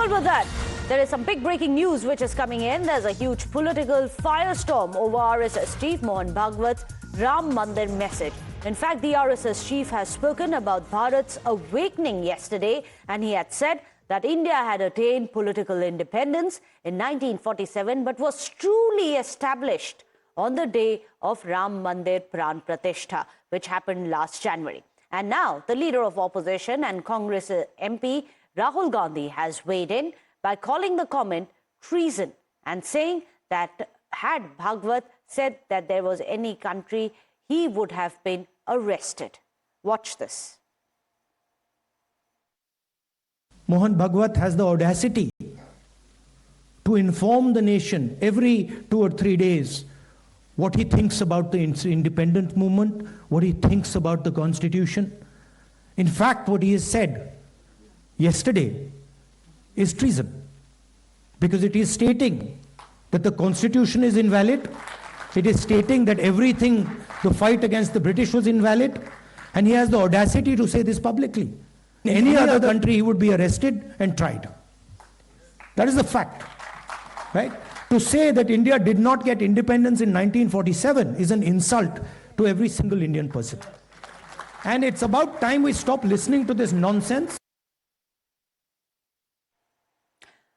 told with that, there is some big breaking news which is coming in. There's a huge political firestorm over RSS chief Mohan Bhagwat's Ram Mandir message. In fact, the RSS chief has spoken about Bharat's awakening yesterday, and he had said that India had attained political independence in 1947 but was truly established on the day of Ram Mandir Pran Pratishtha, which happened last January. And now the leader of opposition and Congress MP Rahul Gandhi has weighed in by calling the comment treason and saying that had Bhagwat said that there was any country, he would have been arrested. Watch this. Mohan Bhagwat has the audacity to inform the nation every 2 or 3 days what he thinks about the independent movement, what he thinks about the constitution. In fact, what he has said yesterday is treason, because it is stating that the constitution is invalid, it is stating that everything, the fight against the British was invalid, and he has the audacity to say this publicly. In any other country, he would be arrested and tried. That is the fact, right? To say that India did not get independence in 1947 is an insult to every single Indian person. And it's about time we stop listening to this nonsense.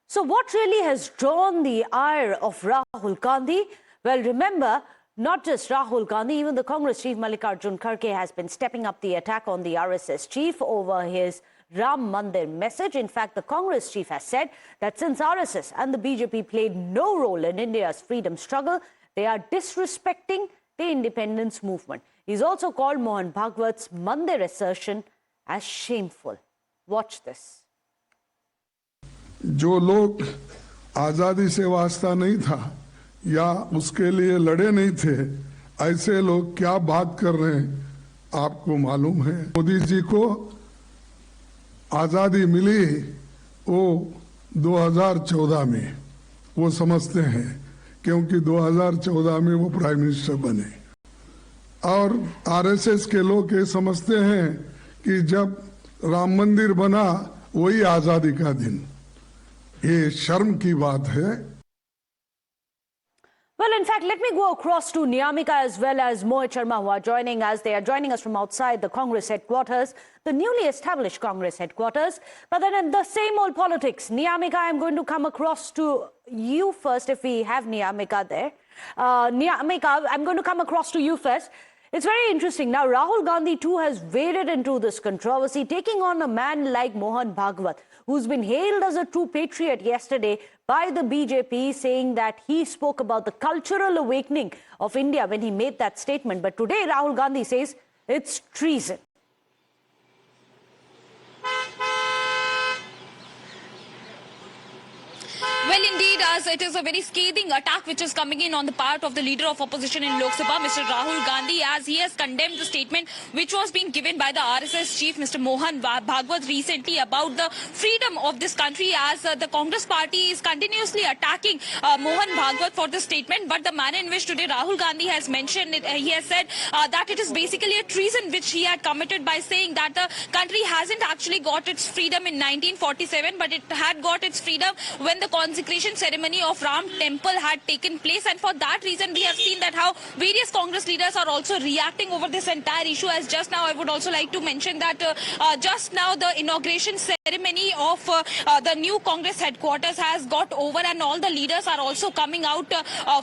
So what really has drawn the ire of Rahul Gandhi? Well, remember, not just Rahul Gandhi, even the Congress chief Mallikarjun Kharge has been stepping up the attack on the RSS chief over his Ram Mandir message. In fact, the Congress chief has said that since RSS and the BJP played no role in India's freedom struggle, they are disrespecting the independence movement. He's also called Mohan Bhagwat's Mandir assertion as shameful. Watch this. जो लोग आजादी से वास्ता नहीं था या उसके लिए लड़े नहीं थे, ऐसे लोग क्या बात कर रहे हैं आपको मालूम है। मोदी जी को आजादी मिली वो 2014 में, वो समझते हैं क्योंकि 2014 में वो प्राइम मिनिस्टर बने, और आरएसएस के लोग ये समझते हैं कि जब राम मंदिर बना वही आजादी का दिन। ये शर्म की बात है। Well, in fact, let me go across to Niyamika as well as Mohit Sharma, who are joining us. They are joining us from outside the Congress headquarters, the newly established Congress headquarters. But then in the same old politics, Niyamika, I'm going to come across to you first, if we have Niyamika there. Niyamika, I'm going to come across to you first. It's very interesting. Now, Rahul Gandhi too has waded into this controversy, taking on a man like Mohan Bhagwat, who's been hailed as a true patriot yesterday by the BJP, saying that he spoke about the cultural awakening of India when he made that statement. But today, Rahul Gandhi says it's treason. Well, indeed, as it is a very scathing attack which is coming in on the part of the leader of opposition in Lok Sabha, Mr. Rahul Gandhi, as he has condemned the statement which was being given by the RSS chief, Mr. Mohan Bhagwat, recently about the freedom of this country, as the Congress party is continuously attacking Mohan Bhagwat for this statement. But the manner in which today Rahul Gandhi has mentioned it, he has said that it is basically a treason which he had committed by saying that the country hasn't actually got its freedom in 1947, but it had got its freedom when the consecration ceremony of Ram Temple had taken place. And for that reason, we have seen that how various Congress leaders are also reacting over this entire issue. As just now, I would also like to mention that just now the inauguration ceremony of the new Congress headquarters has got over, and all the leaders are also coming out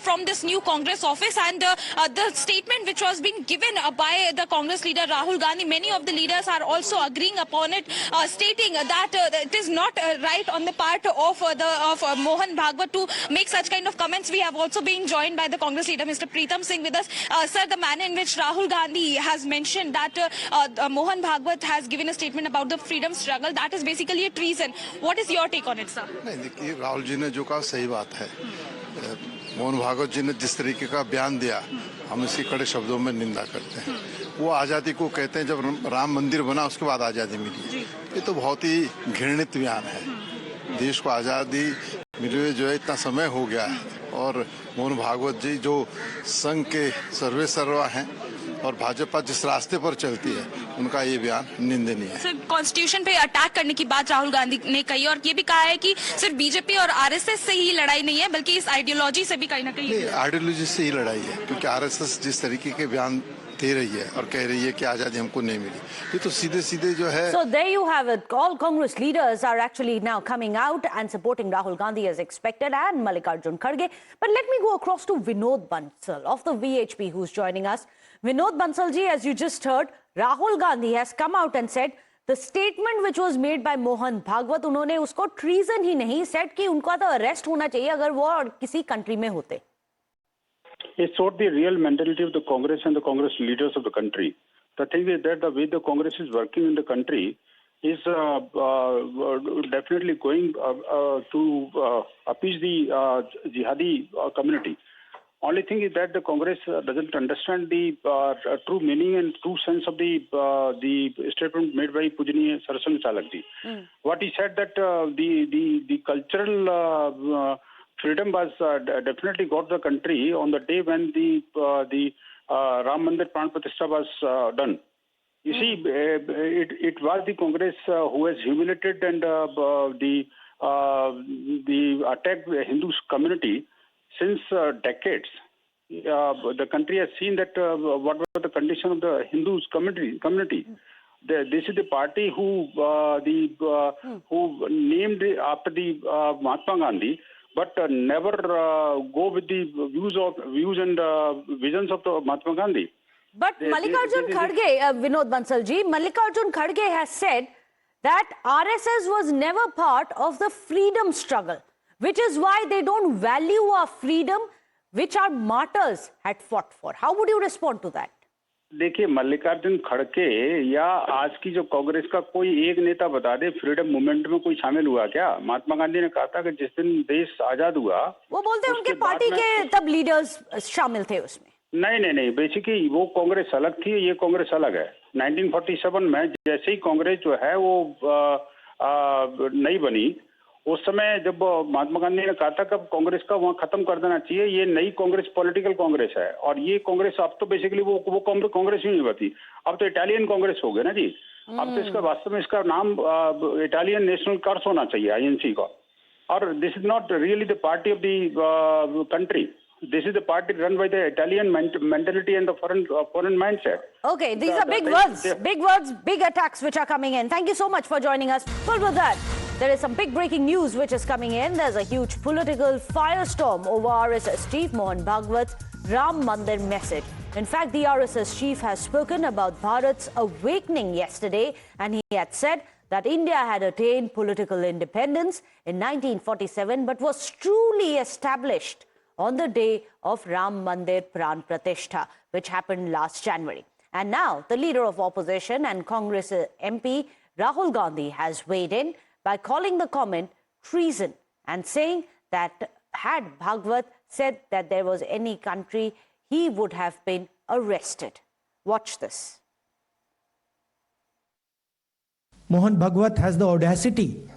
from this new Congress office. And the statement which was being given by the Congress leader Rahul Gandhi, many of the leaders are also agreeing upon it, stating that it is not right on the part of Mohan Bhagwat to make such kind of comments. We have also been joined by the Congress leader, Mr. Pritam Singh, with us. Sir, the manner in which Rahul Gandhi has mentioned that Mohan Bhagwat has given a statement about the freedom struggle, that is basically a treason. What is your take on it, sir? नहीं, देखिए, राहुल जी ने जो कहा सही बात है। मोहन भागवत जी ने जिस तरीके का बयान दिया, हम इसकी कड़े शब्दों में निंदा करते हैं। वो आज़ादी को कहते हैं जब राम मंदिर बना उसके बाद आज़ादी मिली। ये तो बहुत ही घृणित बयान है। देश को आज़ादी मिले हुए जो है इतना समय हो गया है, और मोहन भागवत जी जो संघ के सर्वे सर्वा हैं, और भाजपा जिस रास्ते पर चलती है उनका ये बयान निंदनीय है। सिर्फ कॉन्स्टिट्यूशन पे अटैक करने की बात राहुल गांधी ने कही और ये भी कहा है कि सिर्फ बीजेपी और आरएसएस से ही लड़ाई नहीं है बल्कि इस आइडियोलॉजी से भी कहीं ना कहीं आइडियोलॉजी से ही लड़ाई है, क्योंकि आरएसएस जिस तरीके के बयान दे रही है और कह रही है कि आजादी हमको नहीं मिली, ये तो सीधे सीधे जो है। So there you have it. All Congress leaders are actually now coming out and supporting Rahul Gandhi as expected and Mallikarjun Kharge. But let me go across to Vinod Bansal of the VHP who's joining us. Vinod Bansal ji, as you just heard, Rahul Gandhi has come out and said the statement which was made by Mohan Bhagwat, उन्होंने उसको treason ही नहीं said कि उनका तो arrest होना चाहिए अगर वो किसी country में होते. It showed the real mentality of the Congress and the Congress leaders of the country. The thing is that the way the Congress is working in the country is definitely going to appease the jihadi community. Only thing is that the Congress doesn't understand the true meaning and true sense of the statement made by Pujaniya Saraswati Chalak ji. What he said that the cultural freedom was definitely got the country on the day when the Ram Mandir Pran Pratishtha was done. You see, it was the Congress who has humiliated and the attacked the Hindu community since decades. The country has seen that what was the condition of the Hindu community. This is the party who named after the Mahatma Gandhi, but never go with the views and visions of the Mahatma Gandhi. But Mallikarjun Kharge, Vinod Bansal ji, Mallikarjun Kharge has said that RSS was never part of the freedom struggle, which is why they don't value our freedom, which our martyrs had fought for. How would you respond to that? देखिए, मल्लिकार्जुन खड़गे या आज की जो कांग्रेस का कोई एक नेता बता दे फ्रीडम मूवमेंट में कोई शामिल हुआ क्या? महात्मा गांधी ने कहा था कि जिस दिन देश आजाद हुआ, वो बोलते हैं उनके पार्टी के तब लीडर्स शामिल थे उसमें। नहीं, बेसिकली वो कांग्रेस अलग थी, ये कांग्रेस अलग है। 1947 में जैसे ही कांग्रेस जो है वो नहीं बनी, उस समय जब महात्मा गांधी ने कहा था कि कांग्रेस का वहां खत्म कर देना चाहिए, ये नई कांग्रेस पॉलिटिकल कांग्रेस है। और ये कांग्रेस अब तो बेसिकली वो कांग्रेस ही नहीं बची, अब तो इटालियन कांग्रेस हो गया ना जी। अब तो इसका वास्तव में इसका नाम इटालियन नेशनल कर्स होना चाहिए, आईएनसी का। और this is not really the party of the country. This is the party run by the Italian mentality and the foreign mindset. Okay, these are big words, big attacks which are coming in. Thank you so much for joining us. Well, with that, there is some big breaking news which is coming in. There's a huge political firestorm over RSS chief Mohan Bhagwat's Ram Mandir message. In fact, the RSS chief has spoken about Bharat's awakening yesterday, and he had said that India had attained political independence in 1947 but was truly established on the day of Ram Mandir Pran Pratishtha, which happened last January. And now the leader of opposition and Congress MP Rahul Gandhi has weighed in by calling the comment treason and saying that had Bhagwat said that there was any country, he would have been arrested. Watch this. Mohan Bhagwat has the audacity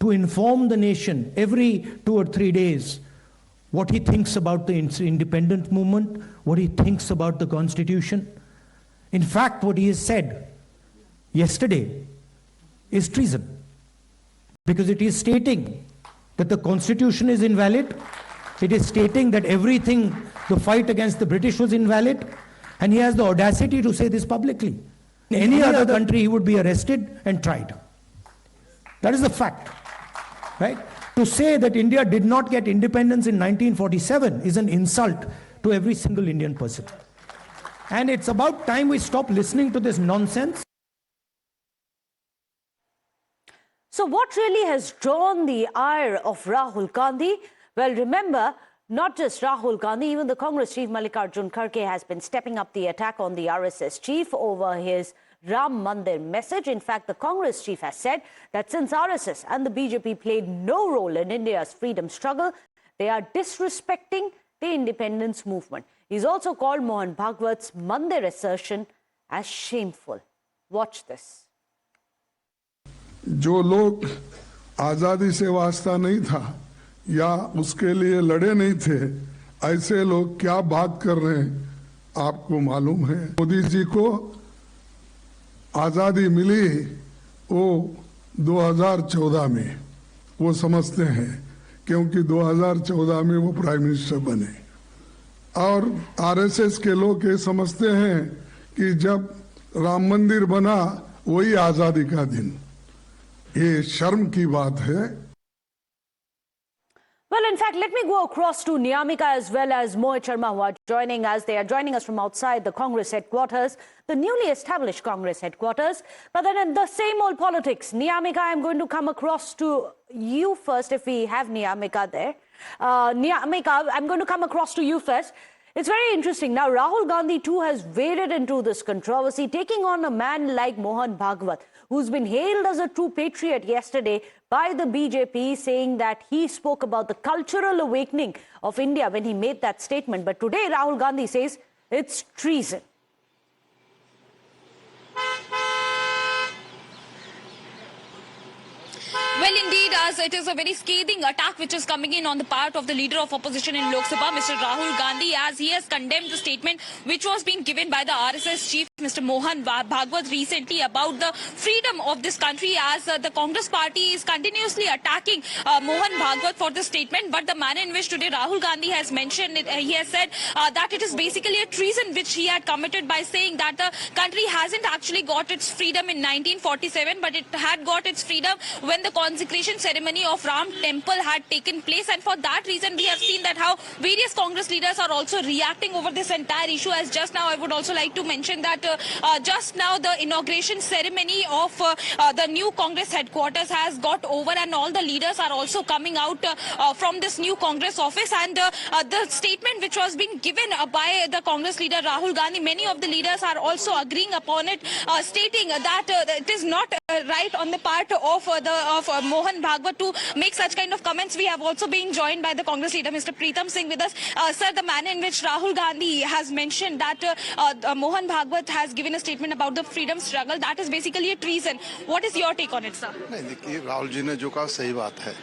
to inform the nation every 2 or 3 days what he thinks about the independent movement, what he thinks about the constitution. In fact, what he has said yesterday is treason, because it is stating that the constitution is invalid, it is stating that everything, the fight against the British was invalid, and he has the audacity to say this publicly. In any other country, he would be arrested and tried. That is the fact, right? To say that India did not get independence in 1947 is an insult to every single Indian person. And it's about time we stop listening to this nonsense. So what really has drawn the ire of Rahul Gandhi? Well, remember, not just Rahul Gandhi, even the Congress chief Mallikarjun Kharge has been stepping up the attack on the RSS chief over his Ram Mandir message. In fact, the Congress chief has said that since RSS and the BJP played no role in India's freedom struggle, they are disrespecting the independence movement. He's also called Mohan Bhagwat's Mandir assertion as shameful. Watch this. जो लोग आजादी से वास्ता नहीं था या उसके लिए लड़े नहीं थे, ऐसे लोग क्या बात कर रहे हैं आपको मालूम है मोदी जी को आजादी मिली वो 2014 में, वो समझते हैं क्योंकि 2014 में वो प्राइम मिनिस्टर बने। और आरएसएस के लोग ये समझते हैं कि जब राम मंदिर बना वही आजादी का दिन। ये शर्म की बात है। Well, in fact, let me go across to Niyamika as well as Mohit Sharma, who are joining us. They are joining us from outside the Congress headquarters, the newly established Congress headquarters. But then in the same old politics, Niyamika, I'm going to come across to you first if we have Niyamika there. Niyamika, I'm going to come across to you first. It's very interesting. Now, Rahul Gandhi too has waded into this controversy, taking on a man like Mohan Bhagwat, who's been hailed as a true patriot yesterday by the BJP, saying that he spoke about the cultural awakening of India when he made that statement. But today, Rahul Gandhi says it's treason. Well, indeed, as it is a very scathing attack which is coming in on the part of the leader of opposition in Lok Sabha, Mr. Rahul Gandhi, as he has condemned the statement which was being given by the RSS chief, Mr. Mohan Bhagwat, recently about the freedom of this country, as the Congress party is continuously attacking Mohan Bhagwat for this statement. But the manner in which today Rahul Gandhi has mentioned it, he has said that it is basically a treason which he had committed by saying that the country hasn't actually got its freedom in 1947, but it had got its freedom when the consecration ceremony of Ram temple had taken place. And for that reason, we have seen that how various Congress leaders are also reacting over this entire issue. As just now, I would also like to mention that just now the inauguration ceremony of the new Congress headquarters has got over, and all the leaders are also coming out from this new Congress office. And the statement which was being given by the Congress leader Rahul Gandhi, many of the leaders are also agreeing upon it, stating that it is not right on the part of Mohan Bhagwat to make such kind of comments. We have also been joined by the Congress leader, Mr. Pritam Singh, with us. Sir, the manner in which Rahul Gandhi has mentioned that Mohan Bhagwat has given a statement about the freedom struggle, that is basically a treason. What is your take on it, sir? नहीं, देखिए, राहुल जी ने जो कहा सही बात है।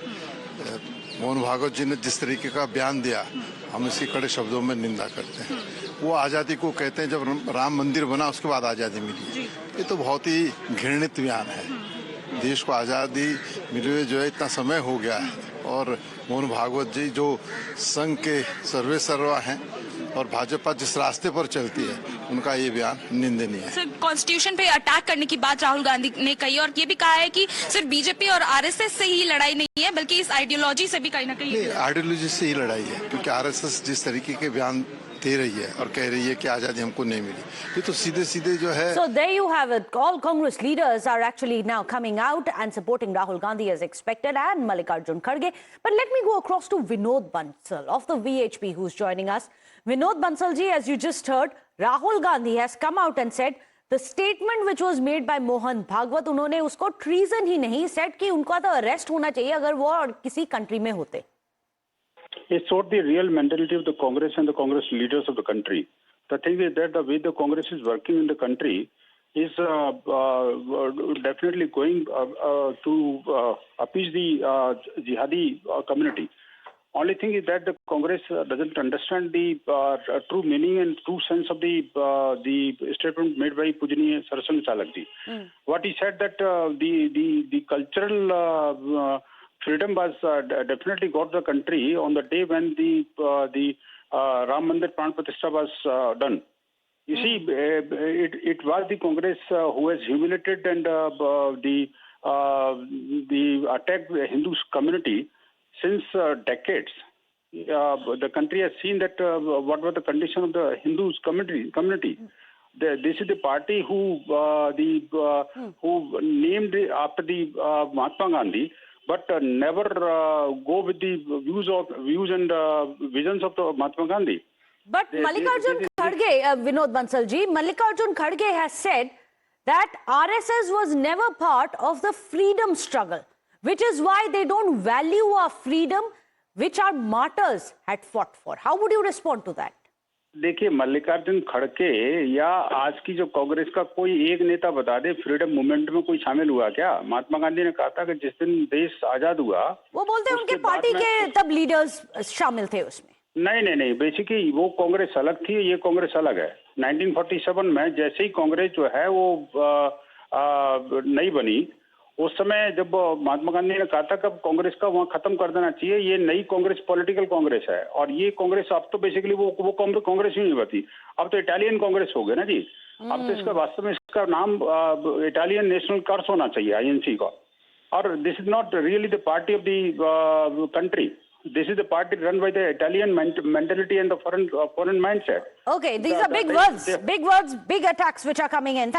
मोहन भागवत जी ने जिस तरीके का बयान दिया, हम इसकी कड़े शब्दों में निंदा करते हैं। वो आज़ादी को कहते हैं जब राम मंदिर बना उसके बाद आज़ादी मिली। ये तो बहुत ही घृणित बयान है। देश को आज़ादी मिले हुए जो है इतना समय हो गया है, और मोहन भागवत जी जो संघ के सर्वे सर्वा हैं और भाजपा जिस रास्ते पर चलती है, उनका ये बयान निंदनीय है। सर, कॉन्स्टिट्यूशन पे अटैक करने की बात राहुल गांधी ने कही, और ये भी कहा है कि सिर्फ बीजेपी और आरएसएस से ही लड़ाई नहीं है, बल्कि इस आइडियोलॉजी से भी कहीं ना कहीं आइडियोलॉजी से ही लड़ाई है, क्योंकि आरएसएस जिस तरीके के बयान दे रही है और कह रही है कि आजादी हमको नहीं मिली, ये तो सीधे सीधे जो है। So there you have it. All Congress leaders are actually now coming out and supporting Rahul Gandhi as expected, and Mallikarjun Kharge. But let me go across to Vinod Bansal of the VHP, who's joining us. Vinod Bansal ji, as you just heard, Rahul Gandhi has come out and said the statement which was made by Mohan Bhagwat, उन्होंने उसको treason ही नहीं said कि उनका तो arrest होना चाहिए अगर वो और किसी country में होते। It showed the real mentality of the Congress and the Congress leaders of the country. The thing is that the way the Congress is working in the country is definitely going to appease the jihadi community. Only thing is that the Congress doesn't understand the true meaning and true sense of the statement made by Pujaniya Saraswati Chalak ji. What he said that the cultural freedom was definitely got the country on the day when the Ram Mandir Pran Pratishtha was done. You see, it was the Congress who has humiliated and the attacked the Hindu community since decades. The country has seen that what was the condition of the Hindu community. This is the party who named after the Mahatma Gandhi, but never go with the views and visions of the Mahatma Gandhi. But Mallikarjun Kharge, Vinod Bansal ji, Mallikarjun Kharge has said that RSS was never part of the freedom struggle, which is why they don't value our freedom, which our martyrs had fought for. How would you respond to that? देखिए, मल्लिकार्जुन खड़गे या आज की जो कांग्रेस का कोई एक नेता बता दे फ्रीडम मूवमेंट में कोई शामिल हुआ क्या? महात्मा गांधी ने कहा था कि जिस दिन देश आजाद हुआ, वो बोलते हैं उनके पार्टी के तब लीडर्स शामिल थे उसमें। नहीं बेसिकली वो कांग्रेस अलग थी, ये कांग्रेस अलग है। 1947 में जैसे ही कांग्रेस जो है वो नहीं बनी, उस समय जब महात्मा गांधी ने कहा था कि कांग्रेस का वहां खत्म कर देना चाहिए, ये नई कांग्रेस पॉलिटिकल कांग्रेस है। और ये कांग्रेस अब तो बेसिकली वो कांग्रेस ही नहीं बची, अब तो इटालियन कांग्रेस हो गया ना जी। अब तो इसका वास्तव में इसका नाम इटालियन नेशनल कर्स होना चाहिए, आईएनसी का। और this is not really the party of the country, this is the party run by the Italian mentality and the foreign mindset. Okay, these are big words, big attacks which are coming in.